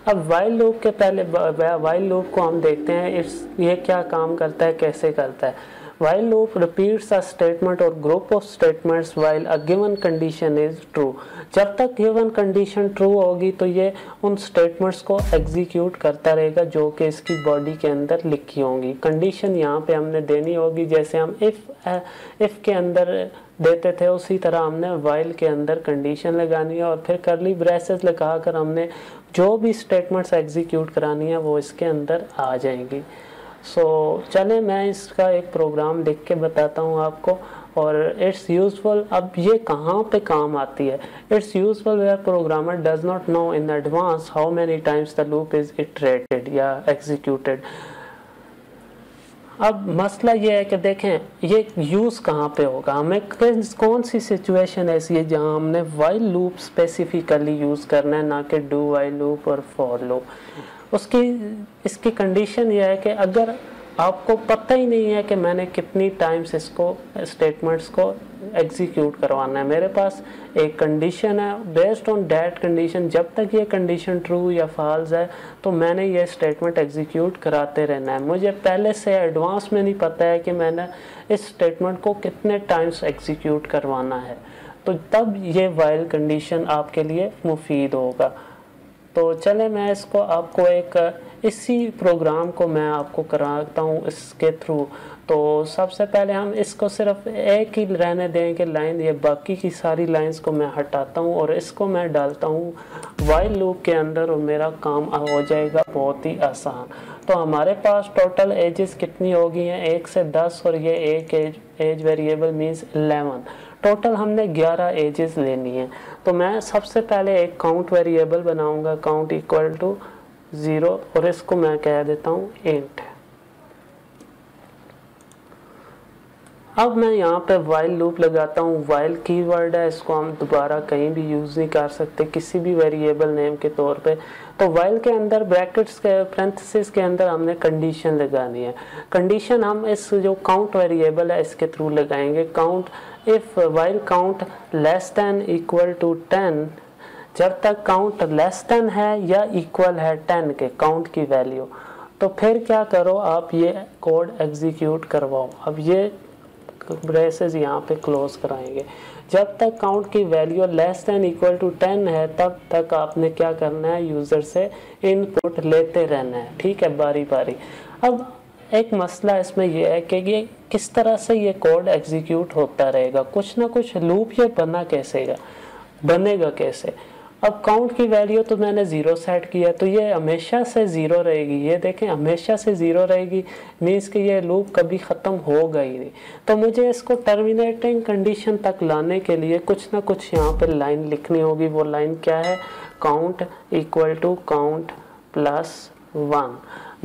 अब while loop के पहले वाइल लूप को हम देखते हैं ये क्या काम करता है, कैसे करता है। While loop repeats a statement or group of statements while a given condition is true। जब तक given condition true होगी तो ये उन statements को execute करता रहेगा जो कि इसकी body के अंदर लिखी होंगी। condition यहाँ पे हमने देनी होगी, जैसे हम if के अंदर देते थे उसी तरह हमने while के अंदर condition लगानी है और फिर curly braces लगाकर हमने जो भी statements execute करानी है वो इसके अंदर आ जाएंगी। चले मैं इसका एक प्रोग्राम लिख के बताता हूँ आपको। और इट्स यूजफुल, अब ये कहाँ पे काम आती है। It's useful where programmer does not know in advance how many times the loop is iterated या एग्जीक्यूटेड। अब मसला ये है कि देखें ये यूज़ कहाँ पे होगा, हमें कौन सी सिचुएशन ऐसी है जहाँ हमने वाइल लूप स्पेसिफिकली यूज़ करना है, ना कि डू वाइल लूप और फॉर लूप। इसकी कंडीशन यह है कि अगर आपको पता ही नहीं है कि मैंने कितनी टाइम्स इसको स्टेटमेंट्स को एग्जीक्यूट करवाना है, मेरे पास एक कंडीशन है, बेस्ड ऑन दैट कंडीशन जब तक ये कंडीशन ट्रू या फॉल्स है तो मैंने ये स्टेटमेंट एग्जीक्यूट कराते रहना है। मुझे पहले से एडवांस में नहीं पता है कि मैंने इस स्टेटमेंट को कितने टाइम्स एग्जीक्यूट करवाना है, तो तब ये वाइल कंडीशन आपके लिए मुफीद होगा। तो चले मैं इसको आपको इसी प्रोग्राम को मैं आपको कराता हूँ इसके थ्रू। तो सबसे पहले हम इसको सिर्फ एक ही रहने देंगे लाइन, ये बाकी की सारी लाइंस को मैं हटाता हूँ और इसको मैं डालता हूँ वाइल लूप के अंदर और मेरा काम हो जाएगा बहुत ही आसान। तो हमारे पास टोटल एजेस कितनी होगी हैं, 1 से 10 और ये एक एज वेरिएबल मीन्स 11। टोटल हमने 11 एजेस लेनी है। तो मैं सबसे पहले एक काउंट वेरिएबल बनाऊंगा, काउंट इक्वल टू 0 और इसको मैं कह देता हूँ इंट। अब मैं यहाँ पे वाइल लूप लगाता हूँ। वाइल कीवर्ड है, इसको हम दोबारा कहीं भी यूज़ नहीं कर सकते किसी भी वेरिएबल नेम के तौर पे। तो वाइल के अंदर ब्रैकेट्स के पैरेंथेसिस के अंदर हमने कंडीशन लगानी है। कंडीशन हम इस जो काउंट वेरिएबल है इसके थ्रू लगाएंगे। Count if while count less than equal to 10, जब तक काउंट लेस देन है या इक्वल है 10 के काउंट की वैल्यू, तो फिर क्या करो आप ये कोड एग्जीक्यूट करवाओ। अब ये ब्रेसेस यहाँ पे क्लोज कराएंगे। जब तक काउंट की value less than equal to 10 है तब तक आपने क्या करना है, यूज़र से इनपुट लेते रहना है, ठीक है, बारी बारी। अब एक मसला इसमें यह है कि ये किस तरह से ये कोड एग्जीक्यूट होता रहेगा, कुछ ना कुछ लूप ये बनेगा कैसे। अब काउंट की वैल्यू तो मैंने 0 सेट किया तो ये हमेशा से 0 रहेगी। ये देखें हमेशा से 0 रहेगी, मीन्स कि ये लूप कभी ख़त्म होगा ही नहीं। तो मुझे इसको टर्मिनेटिंग कंडीशन तक लाने के लिए कुछ ना कुछ यहाँ पर लाइन लिखनी होगी। वो लाइन क्या है, count equal to count plus 1।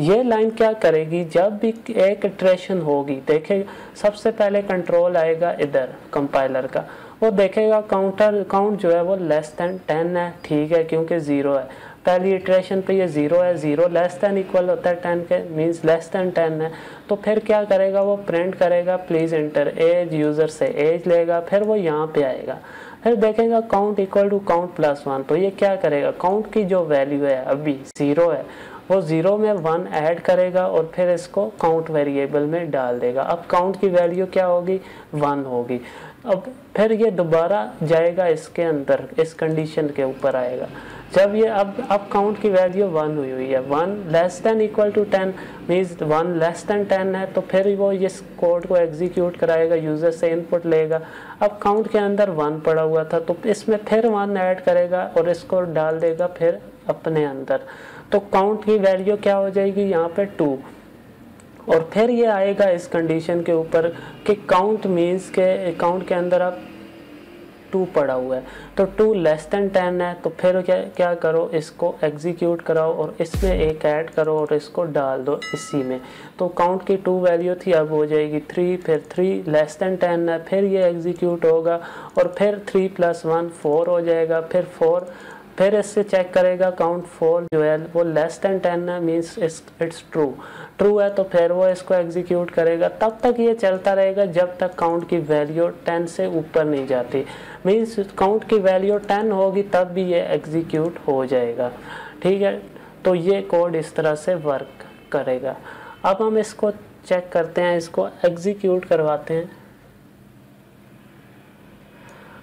ये लाइन क्या करेगी, जब भी एक इटरेशन होगी, देखें सबसे पहले कंट्रोल आएगा इधर कंपाइलर का, वो देखेगा काउंट जो है वो लेस देन 10 है, ठीक है, क्योंकि 0 है। पहली इटरेशन पे ये 0 है, 0 लेस देन इक्वल होता है 10 के, मीन्स लेस देन 10 है। तो फिर क्या करेगा, वो प्रिंट करेगा प्लीज़ एंटर एज, यूज़र से एज लेगा, फिर वो यहाँ पे आएगा, फिर देखेगा count equal to count plus 1। तो ये क्या करेगा, काउंट की जो वैल्यू है अभी 0 है, वो 0 में 1 ऐड करेगा और फिर इसको काउंट वेरिएबल में डाल देगा। अब काउंट की वैल्यू क्या होगी, 1 होगी। अब फिर ये दोबारा जाएगा इसके अंदर, इस कंडीशन के ऊपर आएगा। जब ये अब काउंट की वैल्यू 1 हुई है, 1 less than equal to 10 means 1 less than 10 है, तो फिर वो इस कोड को एग्जीक्यूट कराएगा, यूज़र से इनपुट लेगा। अब काउंट के अंदर 1 पड़ा हुआ था तो इसमें फिर 1 ऐड करेगा और इसको डाल देगा फिर अपने अंदर। तो काउंट की वैल्यू क्या हो जाएगी यहाँ पे 2। और फिर ये आएगा इस कंडीशन के ऊपर कि काउंट मीन्स के काउंट के अंदर अब 2 पड़ा हुआ है, तो 2 लेस देन 10 है, तो फिर क्या करो, इसको एग्जीक्यूट कराओ और इसमें एक ऐड करो और इसको डाल दो इसी में। तो काउंट की 2 वैल्यू थी, अब हो जाएगी 3, फिर 3 लेस देन 10 है, फिर ये एग्जीक्यूट होगा और फिर 3 + 1 4 हो जाएगा, फिर 4, फिर इससे चेक करेगा काउंट 4 जो है वो लेस देन 10 है, मीन्स इट्स ट्रू है, तो फिर वो इसको एग्जीक्यूट करेगा। तब तक ये चलता रहेगा जब तक काउंट की वैल्यू 10 से ऊपर नहीं जाती, मीन्स काउंट की वैल्यू 10 होगी तब भी ये एग्जीक्यूट हो जाएगा, ठीक है। तो ये कोड इस तरह से वर्क करेगा। अब हम इसको चेक करते हैं, इसको एग्जीक्यूट करवाते हैं।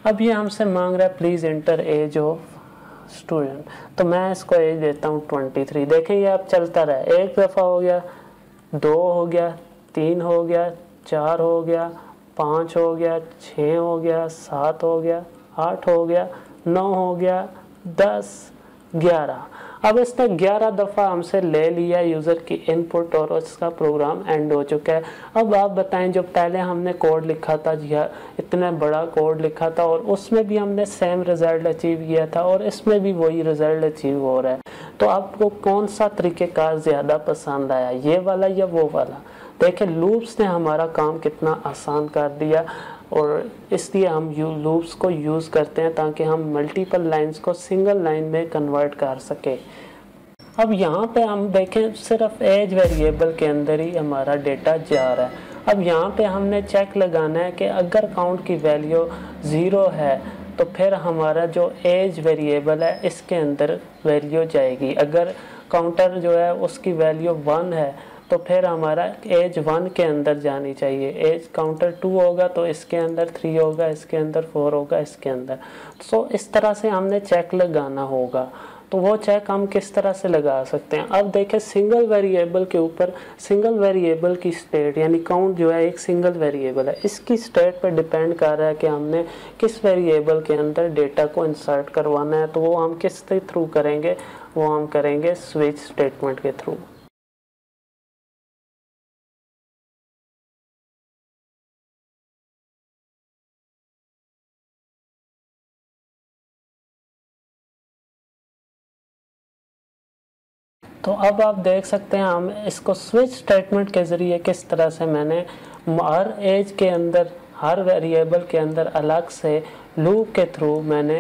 अब ये हमसे मांग रहा है please enter age of student, तो मैं इसको एज देता हूँ 23। देखें ये अब चलता रहा, एक दफ़ा हो गया, 2 हो गया, 3 हो गया, 4 हो गया, 5 हो गया, 6 हो गया, 7 हो गया, 8 हो गया, 9 हो गया, 10, 11। अब इसने 11 दफ़ा हमसे ले लिया यूज़र की इनपुट और उसका प्रोग्राम एंड हो चुका है। अब आप बताएं, जो पहले हमने कोड लिखा था, इतना बड़ा कोड लिखा था और उसमें भी हमने सेम रिज़ल्ट अचीव किया था और इसमें भी वही रिज़ल्ट अचीव हो रहा है, तो आपको कौन सा तरीक़ेकार ज़्यादा पसंद आया, ये वाला या वो वाला? देखें लूप्स ने हमारा काम कितना आसान कर दिया और इसलिए हम लूप्स को यूज़ करते हैं ताकि हम मल्टीपल लाइंस को सिंगल लाइन में कन्वर्ट कर सके। अब यहाँ पे हम देखें सिर्फ एज वेरिएबल के अंदर ही हमारा डेटा जा रहा है। अब यहाँ पे हमने चेक लगाना है कि अगर काउंट की वैल्यू 0 है तो फिर हमारा जो एज वेरिएबल है इसके अंदर वैल्यू जाएगी। अगर काउंटर जो है उसकी वैल्यू 1 है तो फिर हमारा एज 1 के अंदर जानी चाहिए। एज काउंटर 2 होगा तो इसके अंदर 3 होगा, इसके अंदर 4 होगा, इसके अंदर। सो इस तरह से हमने चेक लगाना होगा। तो वो चेक हम किस तरह से लगा सकते हैं? अब देखें सिंगल वेरिएबल के ऊपर, सिंगल वेरिएबल की स्टेट यानी काउंट जो है एक सिंगल वेरिएबल है, इसकी स्टेट पर डिपेंड कर रहा है कि हमने किस वेरिएबल के अंदर डेटा को इंसर्ट करवाना है। तो वो हम किस के थ्रू करेंगे? वो हम करेंगे स्विच स्टेटमेंट के थ्रू। तो अब आप देख सकते हैं हम इसको स्विच स्टेटमेंट के ज़रिए किस तरह से मैंने हर एज के अंदर, हर वेरिएबल के अंदर अलग से लूप के थ्रू मैंने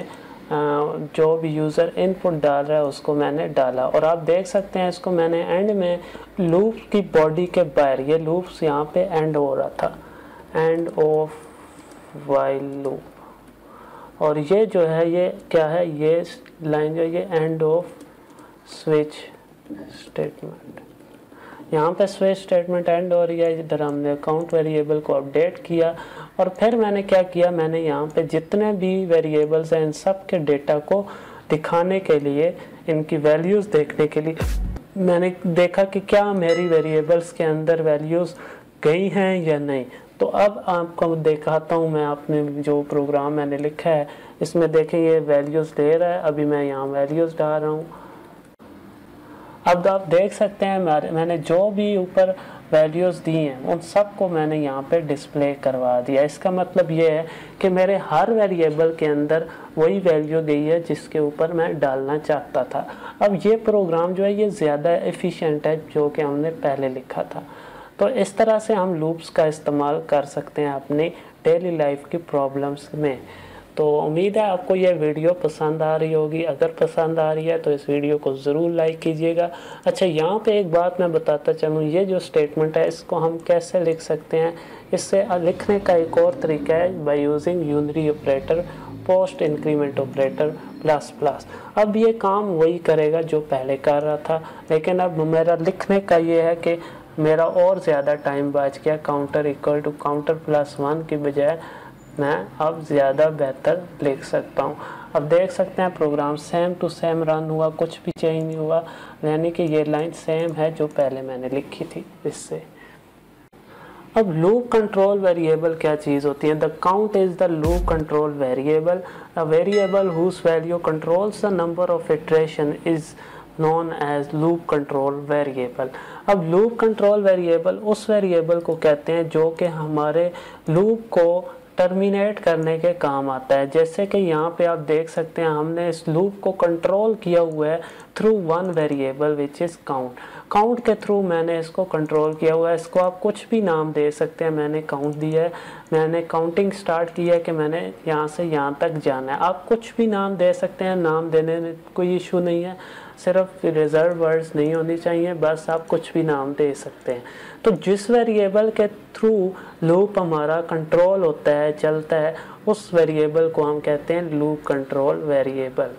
जो भी यूज़र इनपुट डाल रहा है उसको मैंने डाला। और आप देख सकते हैं इसको मैंने एंड में लूप की बॉडी के बाहर, ये लूप्स यहाँ पे एंड हो रहा था, एंड ऑफ वाइल लूप। और ये जो है ये क्या है, ये लाइन जो है ये एंड ऑफ स्विच स्टेटमेंट। यहाँ पे स्विच स्टेटमेंट एंड हो रही है, इधर हमने काउंट वेरिएबल को अपडेट किया और फिर मैंने क्या किया, मैंने यहाँ पे जितने भी वेरिएबल्स हैं इन सब के डेटा को दिखाने के लिए, इनकी वैल्यूज़ देखने के लिए मैंने देखा कि क्या मेरी वेरिएबल्स के अंदर वैल्यूज़ गई हैं या नहीं। तो अब आपको दिखाता हूँ मैं अपने जो प्रोग्राम मैंने लिखा है इसमें। देखें ये वैल्यूज़ दे रहा है, अभी मैं यहाँ वैल्यूज़ डाल रहा हूँ। अब आप देख सकते हैं मैंने जो भी ऊपर वैल्यूज़ दी हैं उन सब को मैंने यहाँ पे डिस्प्ले करवा दिया। इसका मतलब ये है कि मेरे हर वेरिएबल के अंदर वही वैल्यू गई है जिसके ऊपर मैं डालना चाहता था। अब ये प्रोग्राम जो है ये ज़्यादा एफिशिएंट है जो कि हमने पहले लिखा था। तो इस तरह से हम लूप्स का इस्तेमाल कर सकते हैं अपनी डेली लाइफ की प्रॉब्लम्स में। तो उम्मीद है आपको यह वीडियो पसंद आ रही होगी। अगर पसंद आ रही है तो इस वीडियो को ज़रूर लाइक कीजिएगा। अच्छा, यहाँ पे एक बात मैं बताता चलूँ, ये जो स्टेटमेंट है इसको हम कैसे लिख सकते हैं? इससे लिखने का एक और तरीका है by using unary operator, post increment operator, plus plus. अब ये काम वही करेगा जो पहले कर रहा था, लेकिन अब मेरा लिखने का ये है कि मेरा और ज़्यादा टाइम बच गया। Counter equal to counter plus 1 की बजाय मैं अब ज़्यादा बेहतर लिख सकता हूँ। अब देख सकते हैं program same to same run हुआ, कुछ भी चेंज नहीं हुआ, यानी कि ये लाइन सेम है जो पहले मैंने लिखी थी इससे। अब लूप कंट्रोल वेरिएबल क्या चीज़ होती है? The count is the loop control variable, a variable whose value controls the number of iteration is known as loop control variable. अब लूप कंट्रोल वेरिएबल उस वेरिएबल को कहते हैं जो कि हमारे लूप को टर्मिनेट करने के काम आता है। जैसे कि यहाँ पे आप देख सकते हैं हमने इस लूप को कंट्रोल किया हुआ है through one variable which is count. Count के थ्रू मैंने इसको कंट्रोल किया हुआ है। इसको आप कुछ भी नाम दे सकते हैं। मैंने काउंट दिया है, मैंने काउंटिंग स्टार्ट की है कि मैंने यहाँ से यहाँ तक जाना है। आप कुछ भी नाम दे सकते हैं, नाम देने में कोई इशू नहीं है, सिर्फ रिजर्व वर्ड्स नहीं होनी चाहिए, बस आप कुछ भी नाम दे सकते हैं। तो जिस वेरिएबल के थ्रू लूप हमारा कंट्रोल होता है, चलता है, उस वेरिएबल को हम कहते हैं लूप कंट्रोल वेरिएबल।